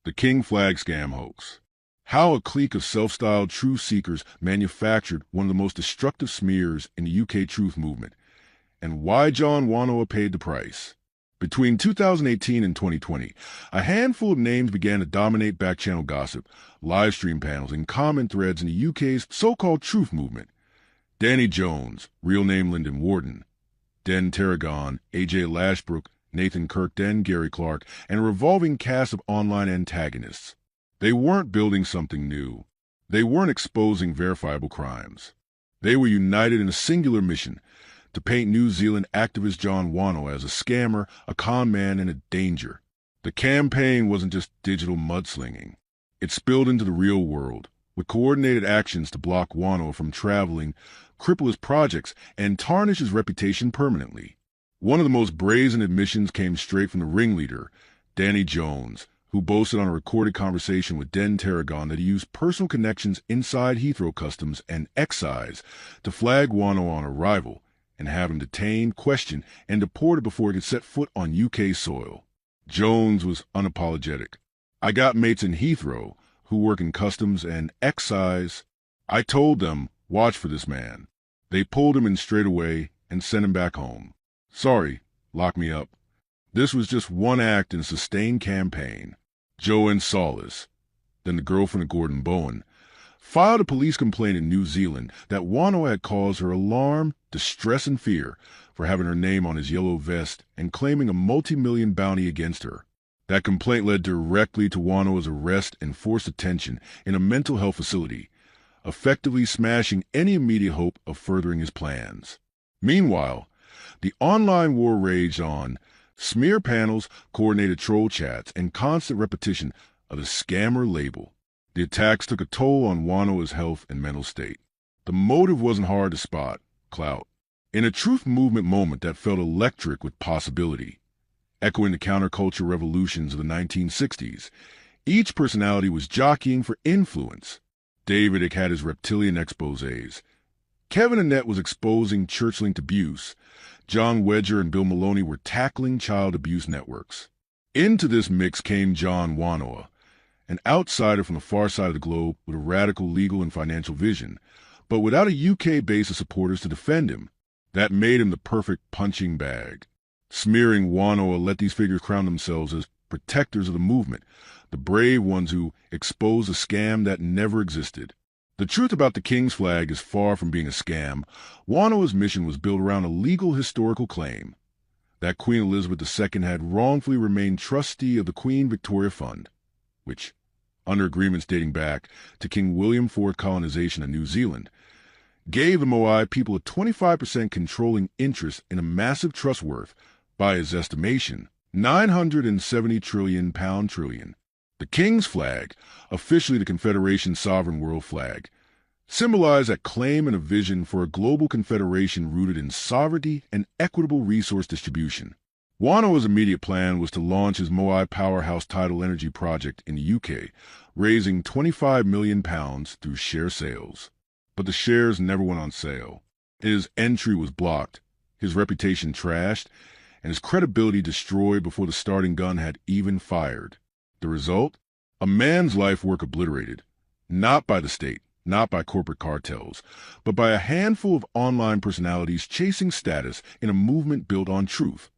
The King Flag Scam Hoax. How a clique of self-styled truth seekers manufactured one of the most destructive smears in the UK truth movement, and why John Wanoa paid the price. Between 2018 and 2020, a handful of names began to dominate back-channel gossip, livestream panels, and comment threads in the UK's so-called truth movement. Danny Jones, real name Linden Warden, Tarragon, AJ Lashbrook, Nathan Kirkden, Clarke, and a revolving cast of online antagonists. They weren't building something new. They weren't exposing verifiable crimes. They were united in a singular mission: to paint New Zealand activist John Wanoa as a scammer, a con man, and a danger. The campaign wasn't just digital mudslinging. It spilled into the real world, with coordinated actions to block Wanoa from traveling, cripple his projects, and tarnish his reputation permanently. One of the most brazen admissions came straight from the ringleader, Danny Jones, who boasted on a recorded conversation with Tarragon that he used personal connections inside Heathrow Customs and Excise to flag Wanoa on arrival and have him detained, questioned, and deported before he could set foot on UK soil. Jones was unapologetic. "I got mates in Heathrow who work in Customs and Excise. I told them, watch for this man. They pulled him in straight away and sent him back home. Sorry, lock me up." This was just one act in a sustained campaign. Joanne Solis, then the girlfriend of Gordon Bowen, filed a police complaint in New Zealand that Wanoa had caused her alarm, distress, and fear for having her name on his yellow vest and claiming a multi-million bounty against her. That complaint led directly to Wanoa's arrest and forced detention in a mental health facility, effectively smashing any immediate hope of furthering his plans. Meanwhile, the online war raged on. Smear panels, coordinated troll chats, and constant repetition of the scammer label. The attacks took a toll on Wanoa's health and mental state. The motive wasn't hard to spot: clout. In a truth movement moment that felt electric with possibility, echoing the counterculture revolutions of the 1960s, each personality was jockeying for influence. David had his reptilian exposés. Kevin Annett was exposing church-linked abuse. John Wedger and Bill Maloney were tackling child abuse networks. Into this mix came John Wanoa, an outsider from the far side of the globe with a radical legal and financial vision, but without a UK base of supporters to defend him. That made him the perfect punching bag. Smearing Wanoa let these figures crown themselves as protectors of the movement, the brave ones who exposed a scam that never existed. The truth about the King's flag is far from being a scam. Wanoa's mission was built around a legal historical claim that Queen Elizabeth II had wrongfully remained trustee of the Queen Victoria Fund, which, under agreements dating back to King William IV colonization of New Zealand, gave the Moai people a 25% controlling interest in a massive trust worth, by his estimation, £970 trillion. The King's flag, officially the Confederation's sovereign world flag, symbolized a claim and a vision for a global confederation rooted in sovereignty and equitable resource distribution. Wanoa's immediate plan was to launch his Moai powerhouse tidal energy project in the UK, raising £25 million through share sales. But the shares never went on sale. His entry was blocked, his reputation trashed, and his credibility destroyed before the starting gun had even fired. The result? A man's life work obliterated, not by the state, not by corporate cartels, but by a handful of online personalities chasing status in a movement built on truth.